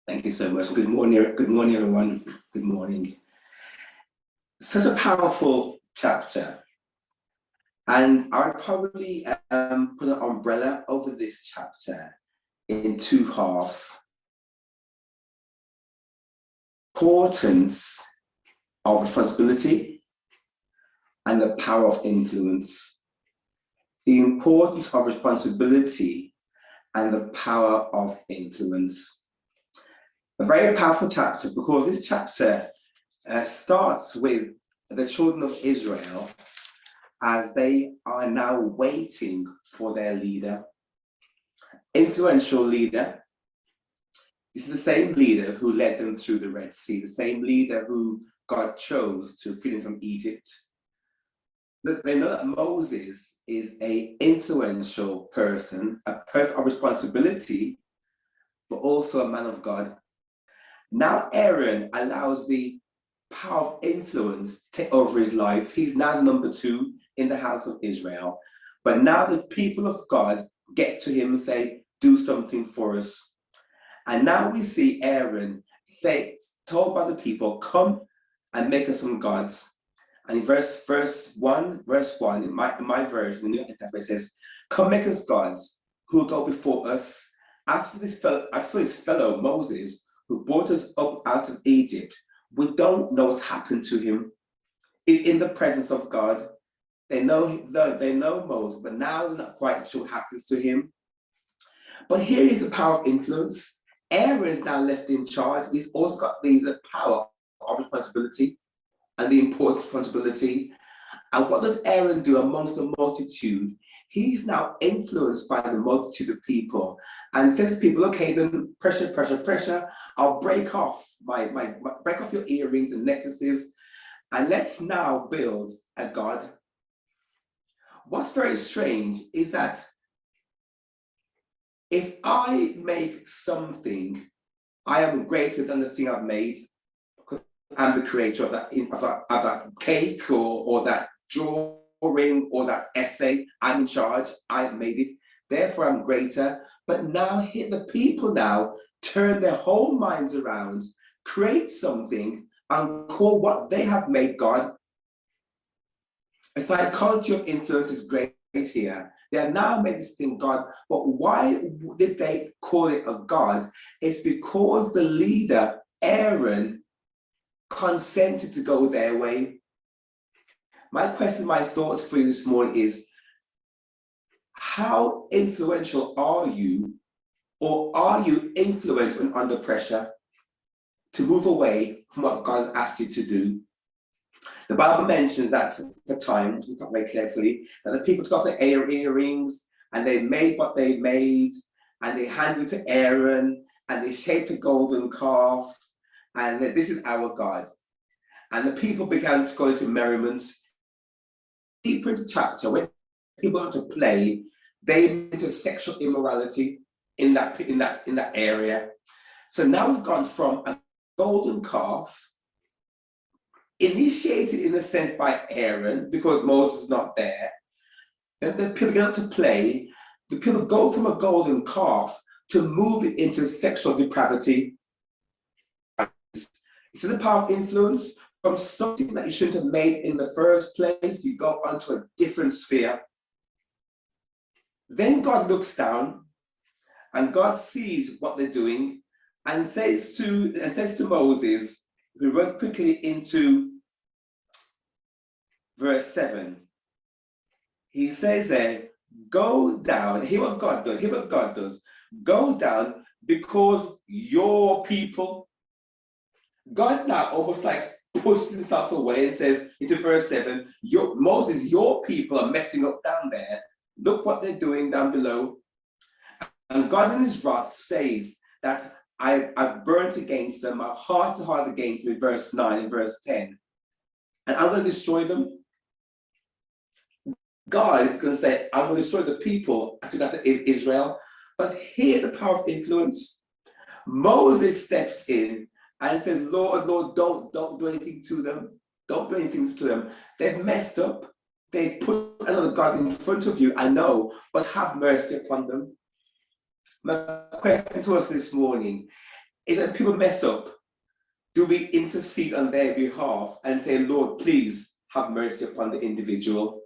Thank you so much. Good morning, everyone. Good morning. Such a powerful chapter, and I would probably put an umbrella over this chapter in two halves. Importance of responsibility and the power of influence. The importance of responsibility and the power of influence. A very powerful chapter, because this chapter starts with the children of Israel as they are now waiting for their leader, influential leader. This is the same leader who led them through the Red Sea, the same leader who God chose to free them from Egypt. They know that Moses is an influential person, a person of responsibility, but also a man of God. Now Aaron allows the power of influence take over his life. He's now number 2 in the house of Israel. But now the people of God get to him and say, do something for us. And now we see Aaron told by the people, come and make us some gods. And in verse 1, in my version, the New Adventist says, come make us gods who will go before us. As for his fellow Moses, who brought us up out of Egypt, we don't know what's happened to him. He's in the presence of God. They know Moses, but now they're not quite sure what happens to him. But here is the power of influence. Aaron is now left in charge. He's also got the power of responsibility and the important responsibility. And what does Aaron do amongst the multitude? He's now influenced by the multitude of people and says to people, okay, then pressure. I'll break off break off your earrings and necklaces, and let's now build a god. What's very strange is that if I make something, I am greater than the thing I've made, because I'm the creator of that cake or that drawing or that essay. I'm in charge. I've made it. Therefore, I'm greater. But now the people now turn their whole minds around, create something, and call what they have made God. A psychology of influence is great here. They have now made this thing God. But why did they call it a God? It's because the leader, Aaron, consented to go their way. My question, my thoughts for you this morning is, how influential are you, or are you influenced when under pressure to move away from what God has asked you to do? The Bible mentions that the time, we talk very carefully, that the people took off their earrings and they made what they made and they handed it to Aaron and they shaped a golden calf and this is our God. And the people began to go into merriment. Deeper into the chapter, when people want to play, they into sexual immorality in that area. So now we've gone from a golden calf, initiated in a sense by Aaron, because Moses is not there. Then the people get to play. The people go from a golden calf to move it into sexual depravity. It's the power of influence. From something that you shouldn't have made in the first place, you go onto a different sphere. Then God looks down and God sees what they're doing and says to Moses, we run quickly into verse 7. He says there, go down. Hear what God does. Go down because your people. God now almost like pushes himself away and says into verse 7, Moses, your people are messing up down there. Look what they're doing down below. And God in his wrath says that I've burnt against them, my heart is hard against them, in verse 9 and verse 10. And I'm going to destroy them. God is going to say, I'm going to destroy the people to Israel. But hear the power of influence. Moses steps in and says, Lord, don't do anything to them. Don't do anything to them. They've messed up. They put another God in front of you, I know, but have mercy upon them. My question to us this morning, is when people mess up, do we intercede on their behalf and say, Lord, please have mercy upon the individual?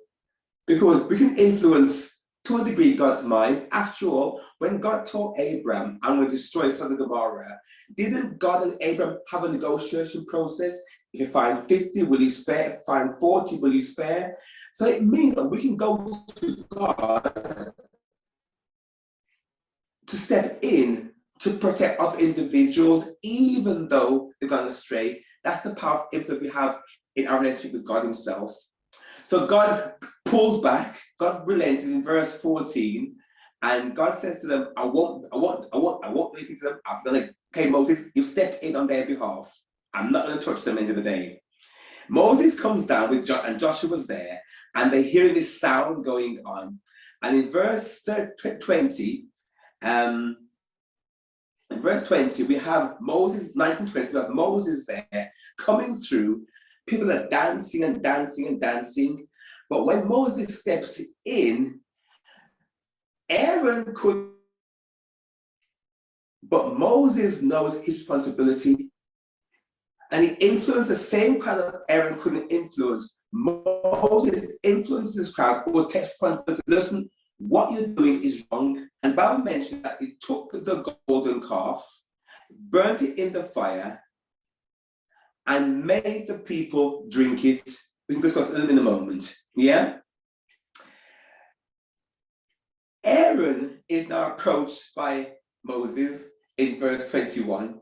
Because we can influence to a degree God's mind. After all, when God told Abraham, I'm going to destroy Sodom and Gomorrah, didn't God and Abraham have a negotiation process? If you find 50, will you spare? If you find 40, will you spare? So it means that we can go to God to step in to protect other individuals, even though they've gone astray. That's the power of influence we have in our relationship with God himself. So God pulls back, God relented in verse 14, and God says to them, I won't do anything to them. I'm going to, okay, Moses, you stepped in on their behalf. I'm not going to touch them at the end of the day. Moses comes down with and Joshua's there, and they hear this sound going on. And in verse 20, in verse 20, we have Moses, 1920, we have Moses there coming through. People are dancing and dancing and dancing. But when Moses steps in, Aaron could, but Moses knows his responsibility. And he influenced the same kind of Aaron couldn't influence. Moses influences this crowd who will take responsibility. Listen, what you're doing is wrong. And Bible mentioned that he took the golden calf, burnt it in the fire, and made the people drink it. We can discuss it in a moment. Yeah? Aaron is now approached by Moses in verse 21.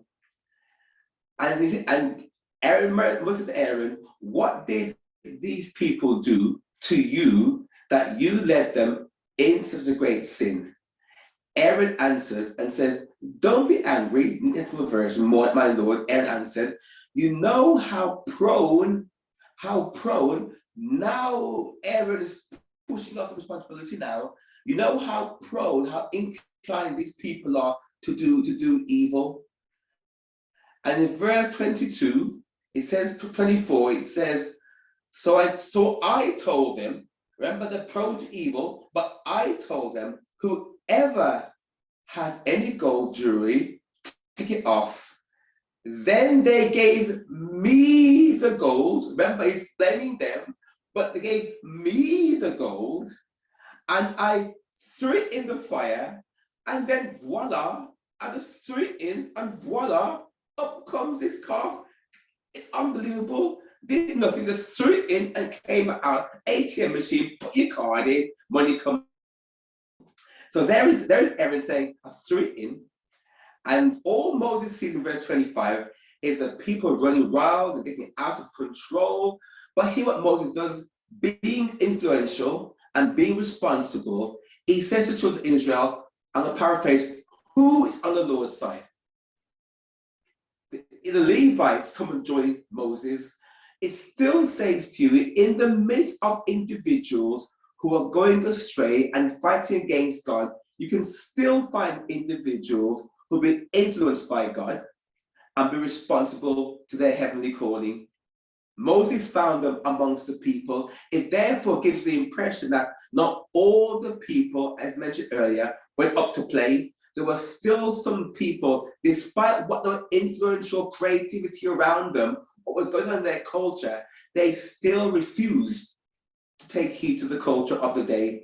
And Moses to Aaron, what did these people do to you that you led them into such a great sin? Aaron answered and says, don't be angry, little version, my Lord. Aaron answered, you know how prone, now Aaron is pushing off the responsibility now. You know how prone, how inclined these people are to do evil. And in verse 22, it says, 24, it says, so I told them, remember they're prone to evil, but I told them, whoever has any gold jewelry, take it off. Then they gave me the gold. Remember, he's blaming them, but they gave me the gold, and I threw it in the fire, and then voila, I just threw it in, and voila, up comes this calf. It's unbelievable. Did nothing, just threw it in and came out. ATM machine, put your card in, money comes. So there is Aaron saying, I threw it in. And all Moses sees in verse 25 is that people running wild and getting out of control. But here what Moses does, being influential and being responsible, he says to the children of Israel, I'm going to paraphrase, who is on the Lord's side? The Levites come and join Moses. It still says to you, in the midst of individuals who are going astray and fighting against God, you can still find individuals who've been influenced by God and be responsible to their heavenly calling. Moses found them amongst the people. It therefore gives the impression that not all the people, as mentioned earlier, went up to play. There were still some people, despite what the influential creativity around them, what was going on in their culture, they still refused to take heed to the culture of the day.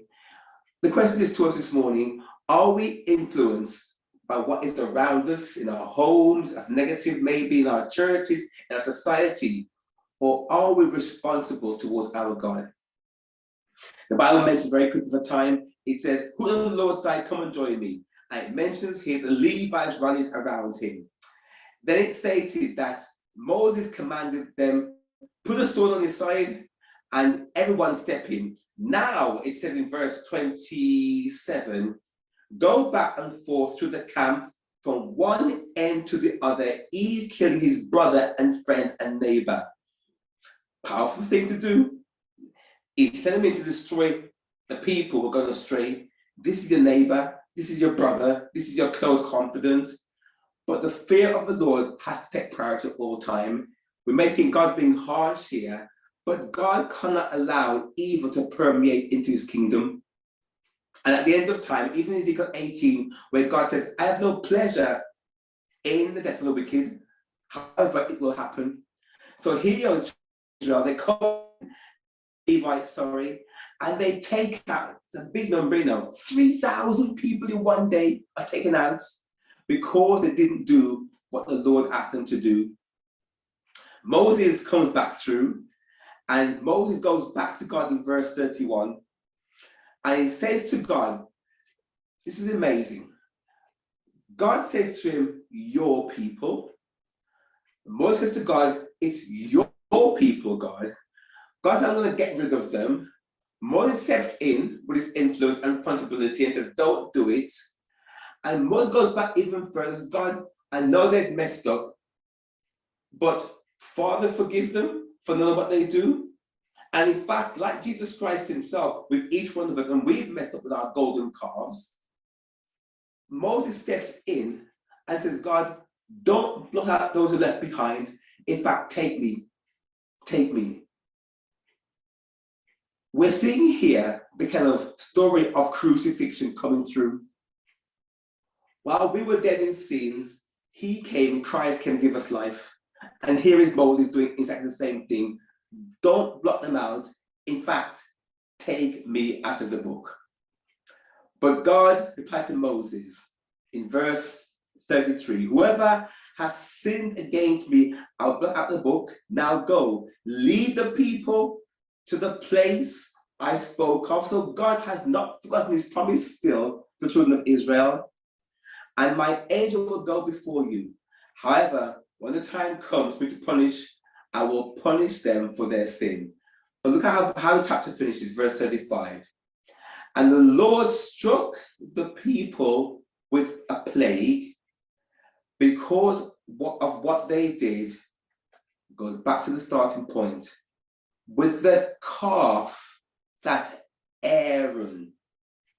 The question is to us this morning, are we influenced by what is around us in our homes, as negative maybe in our churches, in our society, or are we responsible towards our God? The Bible mentions very quickly for time, it says, who on the Lord's side, come and join me. And it mentions here the Levites rallied around him. Then it stated that Moses commanded them, put a sword on his side, and everyone step in. Now, it says in verse 27, go back and forth through the camp from one end to the other, each killing his brother and friend and neighbor. Powerful thing to do. He sent them in to destroy the people who are going astray. This is your neighbor, this is your brother, this is your close confidant. But the fear of the Lord has to take priority at all time. We may think God's being harsh here, but God cannot allow evil to permeate into his kingdom. And at the end of time, even in Ezekiel 18, where God says, I have no pleasure in the death of the wicked. However, it will happen. So here, Israel, they come, Levites, and they take out, it's a big number, 3,000 people in one day are taken out because they didn't do what the Lord asked them to do. Moses comes back through, and Moses goes back to God in verse 31, and he says to God, this is amazing. God says to him, your people. Moses says to God, it's your people, God. God says, I'm going to get rid of them. Moses steps in with his influence and responsibility and says, don't do it. And Moses goes back even further, says, God, I know they've messed up, but Father, forgive them for knowing what they do. And in fact, like Jesus Christ himself, with each one of us, and we've messed up with our golden calves, Moses steps in and says, God, don't blot out those who are left behind. In fact, take me. Take me. We're seeing here the kind of story of crucifixion coming through. While we were dead in sins, he came, Christ can give us life. And here is Moses doing exactly the same thing. Don't blot them out. In fact, take me out of the book. But God replied to Moses in verse 33, whoever has sinned against me, I'll blot out the book. Now go, lead the people to the place I spoke of. So God has not forgotten his promise still to the children of Israel. And my angel will go before you. However, when the time comes for me to punish, I will punish them for their sin. But look at how the chapter finishes, verse 35. And the Lord struck the people with a plague because of what they did. Goes back to the starting point. With the calf that Aaron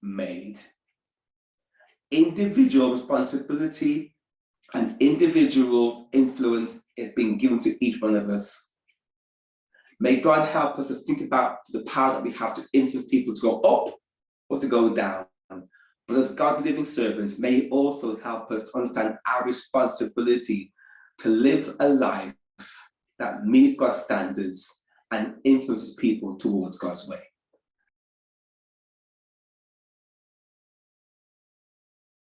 made. Individual responsibility and individual influence is being given to each one of us. May God help us to think about the power that we have to influence people to go up or to go down. But as God's living servants, may He also help us to understand our responsibility to live a life that meets God's standards and influences people towards God's way.